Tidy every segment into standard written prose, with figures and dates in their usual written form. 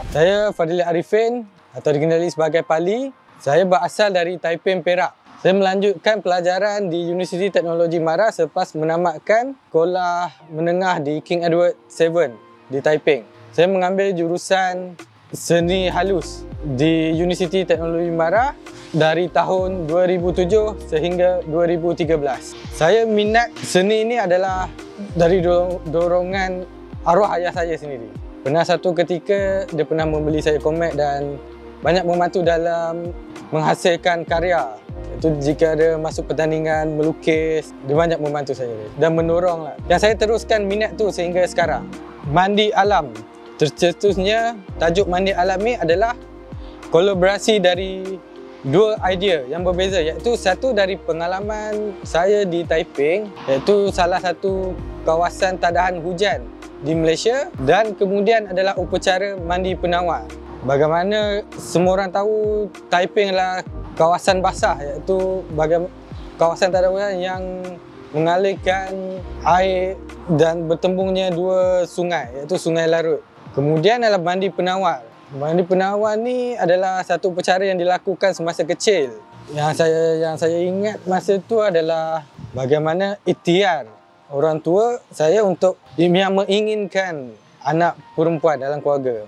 Saya Fadil Arifin atau dikenali sebagai Pali. Saya berasal dari Taiping, Perak. Saya melanjutkan pelajaran di Universiti Teknologi Mara selepas menamatkan sekolah menengah di King Edward VII di Taiping. Saya mengambil jurusan seni halus di Universiti Teknologi Mara dari tahun 2007 sehingga 2013. Saya minat seni ini adalah dari dorongan arwah ayah saya sendiri. Pernah satu ketika dia pernah membeli saya komik dan banyak membantu dalam menghasilkan karya. Itu jika ada masuk pertandingan melukis, dia banyak membantu saya dan mendorong lah. Dan saya teruskan minat tu sehingga sekarang. Mandi alam. Tercetusnya tajuk Mandi Alam ni adalah kolaborasi dari dua idea yang berbeza, iaitu satu dari pengalaman saya di Taiping, iaitu salah satu kawasan tadahan hujan di Malaysia, dan kemudian adalah upacara mandi penawar. Bagaimana semua orang tahu Taiping adalah kawasan basah, iaitu kawasan tadahan hujan yang mengalirkan air dan bertembungnya dua sungai, iaitu Sungai Larut. Kemudian adalah mandi penawar. Mandi penawar ni adalah satu upacara yang dilakukan semasa kecil. Yang saya ingat masa tu adalah bagaimana ikhtiar orang tua saya untuk yang menginginkan anak perempuan dalam keluarga.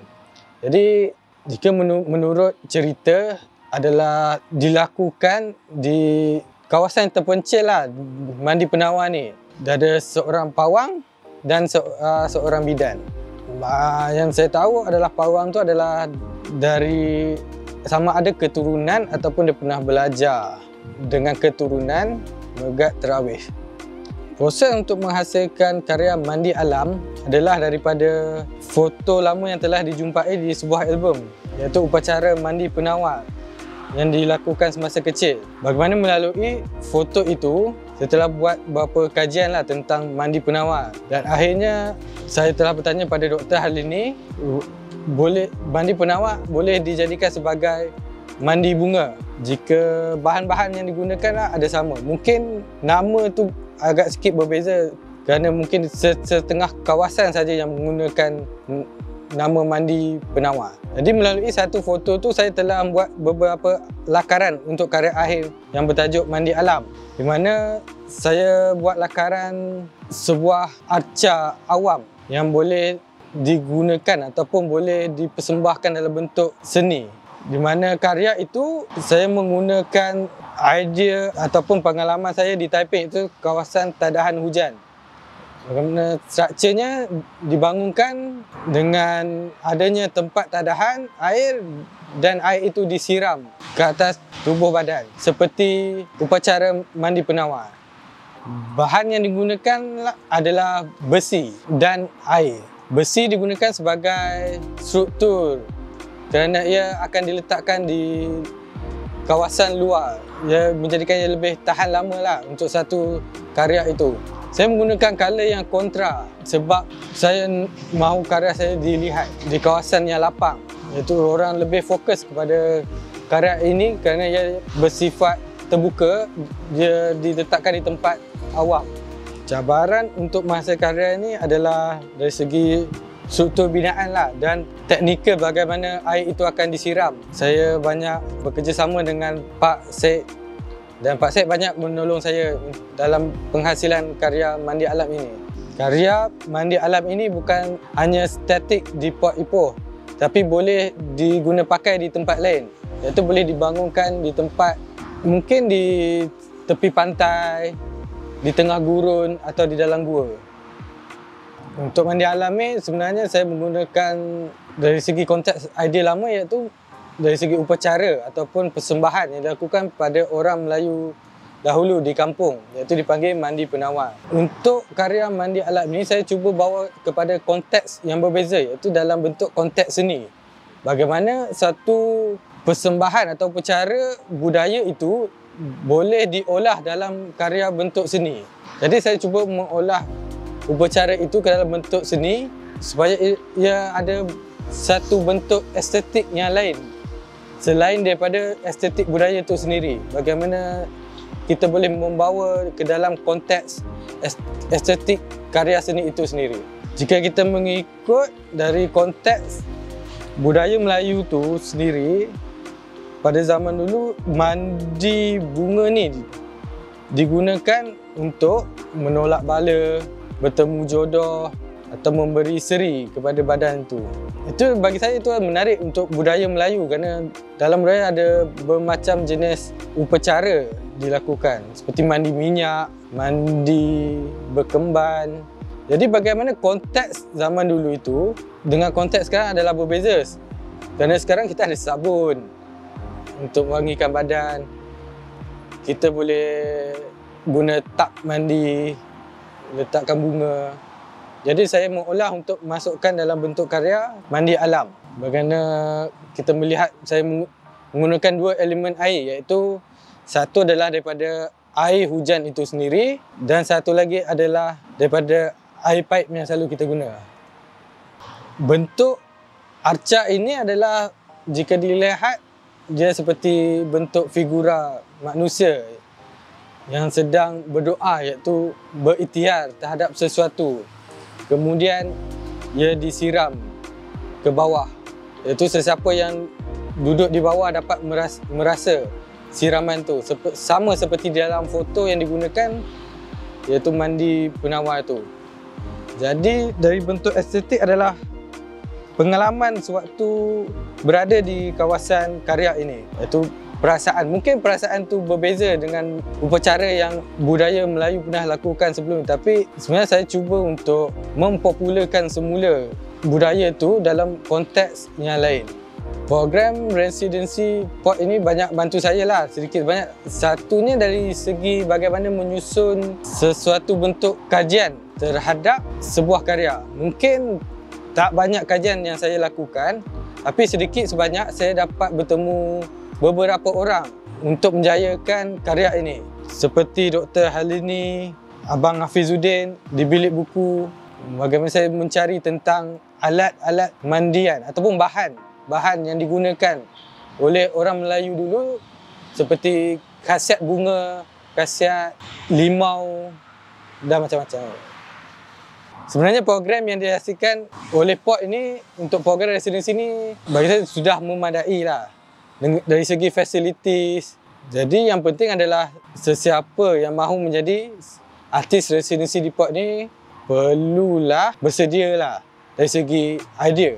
Jadi jika menurut cerita adalah dilakukan di kawasan yang terpencil lah, mandi penawar ni. Ada seorang pawang dan seorang bidan. Yang saya tahu adalah pawang tu adalah dari sama ada keturunan ataupun dia pernah belajar dengan keturunan megat terawih. Proses untuk menghasilkan karya mandi alam adalah daripada foto lama yang telah dijumpai di sebuah album, iaitu upacara mandi penawar yang dilakukan semasa kecil. Bagaimana melalui foto itu, saya telah buat beberapa kajian lah tentang mandi penawar. Dan akhirnya saya telah bertanya pada Dr. Halini, mandi penawar boleh dijadikan sebagai mandi bunga jika bahan-bahan yang digunakan lah ada sama. Mungkin nama tu agak sikit berbeza kerana mungkin setengah kawasan saja yang menggunakan nama mandi penawar. Jadi melalui satu foto tu saya telah membuat beberapa lakaran untuk karya akhir yang bertajuk Mandi Alam, di mana saya buat lakaran sebuah arca awam yang boleh digunakan ataupun boleh dipersembahkan dalam bentuk seni, di mana karya itu saya menggunakan idea ataupun pengalaman saya di Taiping, itu kawasan tadahan hujan. Bagaimana strukturnya dibangunkan dengan adanya tempat tadahan air dan air itu disiram ke atas tubuh badan seperti upacara mandi penawar. Bahan yang digunakan adalah besi dan air. Besi digunakan sebagai struktur kerana ia akan diletakkan di kawasan luar. Ia menjadikannya lebih tahan lama lah untuk satu karya itu. Saya menggunakan color yang kontra sebab saya mahu karya saya dilihat di kawasan yang lapang, iaitu orang lebih fokus kepada karya ini kerana ia bersifat terbuka, dia diletakkan di tempat awam. Cabaran untuk menghasilkan karya ini adalah dari segi struktur binaan lah dan teknikal bagaimana air itu akan disiram. Saya banyak bekerjasama dengan Pak Syed dan Pak Syed banyak menolong saya dalam penghasilan karya mandi alam ini. Karya mandi alam ini bukan hanya statik di Port Ipoh, tapi boleh diguna pakai di tempat lain, iaitu boleh dibangunkan di tempat mungkin di tepi pantai, di tengah gurun atau di dalam gua. Untuk mandi alam ni sebenarnya saya menggunakan dari segi konteks idea lama, iaitu dari segi upacara ataupun persembahan yang dilakukan pada orang Melayu dahulu di kampung, iaitu dipanggil mandi penawar. Untuk karya mandi alam ini saya cuba bawa kepada konteks yang berbeza, iaitu dalam bentuk konteks seni. Bagaimana satu persembahan atau upacara budaya itu boleh diolah dalam karya bentuk seni. Jadi saya cuba mengolah upacara itu ke dalam bentuk seni supaya ia ada satu bentuk estetik yang lain selain daripada estetik budaya itu sendiri. Bagaimana kita boleh membawa ke dalam konteks estetik karya seni itu sendiri. Jika kita mengikut dari konteks Budaya Melayu tu sendiri, pada zaman dulu mandi bunga ni digunakan untuk menolak bala, bertemu jodoh atau memberi seri kepada badan tu. Itu bagi saya itu menarik untuk budaya Melayu kerana dalam budaya ada bermacam jenis upacara dilakukan seperti mandi minyak, mandi berkemban. Jadi bagaimana konteks zaman dulu itu dengan konteks sekarang adalah berbeza. Kerana sekarang kita ada sabun untuk wangikan badan. Kita boleh guna tub mandi, letakkan bunga. Jadi saya mengolah untuk masukkan dalam bentuk karya mandi alam. Bagaimana kita melihat saya menggunakan dua elemen air, iaitu satu adalah daripada air hujan itu sendiri dan satu lagi adalah daripada air pipe yang selalu kita guna. Bentuk arca ini adalah jika dilihat dia seperti bentuk figura manusia yang sedang berdoa, iaitu berikhtiar terhadap sesuatu. Kemudian ia disiram ke bawah, iaitu sesiapa yang duduk di bawah dapat merasa siraman tu. Sama seperti dalam foto yang digunakan, iaitu mandi penawar tu. Jadi dari bentuk estetik adalah pengalaman sewaktu berada di kawasan karya ini, iaitu perasaan. Mungkin perasaan tu berbeza dengan upacara yang budaya Melayu pernah lakukan sebelum, tapi sebenarnya saya cuba untuk mempopularkan semula budaya tu dalam konteks yang lain. Program residensi POT ini banyak bantu saya lah, sedikit banyak. Satunya dari segi bagaimana menyusun sesuatu bentuk kajian terhadap sebuah karya. Mungkin tak banyak kajian yang saya lakukan, tapi sedikit sebanyak saya dapat bertemu beberapa orang untuk menjayakan karya ini. Seperti Dr. Halini, Abang Hafizuddin di bilik buku. Bagaimana saya mencari tentang alat-alat mandian ataupun bahan yang digunakan oleh orang Melayu dulu, seperti khasiat bunga, khasiat limau dan macam-macam. Sebenarnya program yang dihasilkan oleh POT ini untuk program residensi ini bagi saya sudah memadai lah dari segi facilities. Jadi yang penting adalah sesiapa yang mahu menjadi artis residensi di POT ni perlulah bersedia lah dari segi idea.